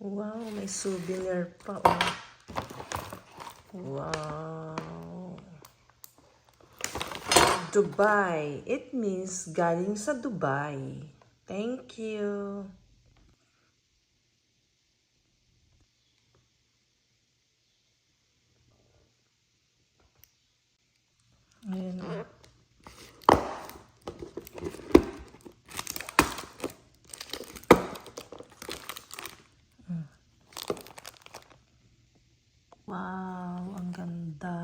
Wow, may souvenir pa, oh. Wow. Dubai. It means galing sa Dubai. Thank you. Ayan, oh. Wow, ang ganda.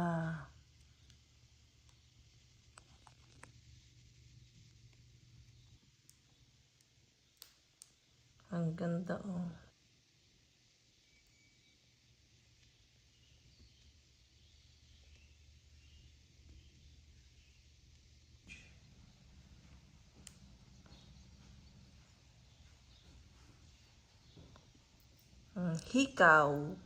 Ang ganda, oh. Hikaw.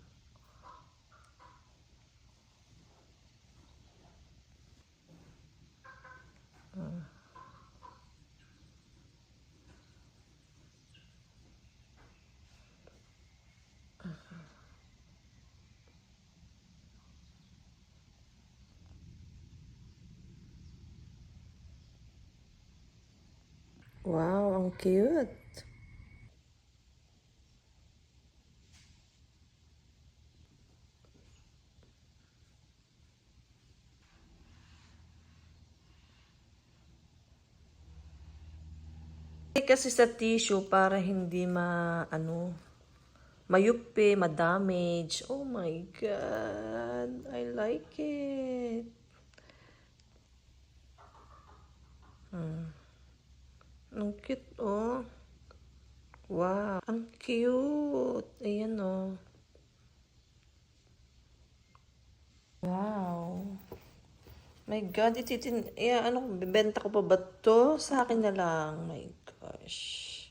Wow, ang cute. Kasi sa tissue para hindi mayupi, ma-damage. Oh my God, I like it. Ang cute, oh. Wow, ang cute. Ayan, oh. Wow. My God, bibenta ko pa ba to? Sa akin na lang. My gosh.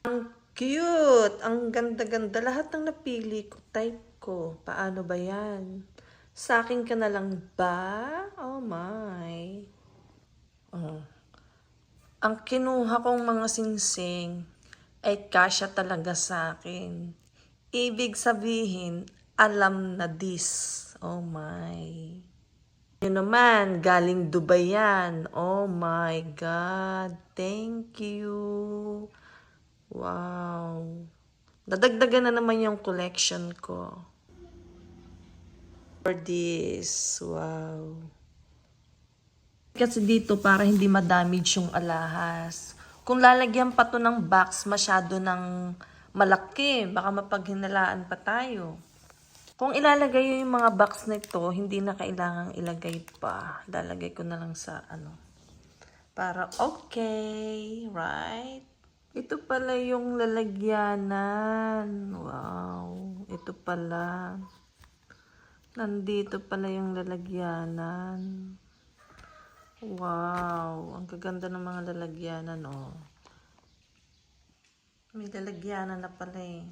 Ang cute! Ang ganda-ganda. Lahat ng napili ko, type ko. Paano ba yan? Sa akin ka na lang ba? Oh my. Oh. Ang kinuha kong mga singsing ay kasya talaga sa akin. Ibig sabihin, alam na this. Oh my. Yun naman, galing Dubai yan. Oh my God. Thank you. Wow. Nadagdagan na naman yung collection ko. For this. Wow. Kasi dito para hindi ma-damage yung alahas. Kung lalagyan pa to ng box masyado ng malaki, baka mapaghinalaan pa tayo. Kung ilalagay yung mga box nito, hindi na kailangang ilagay pa. Lalagay ko na lang sa para okay, right? Ito pala yung lalagyanan. Wow, ito pala. Nandito pala yung lalagyanan. Wow, ang gaganda ng mga lalagyanan, oh. May lalagyanan na pala, eh.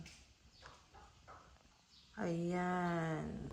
Ayan.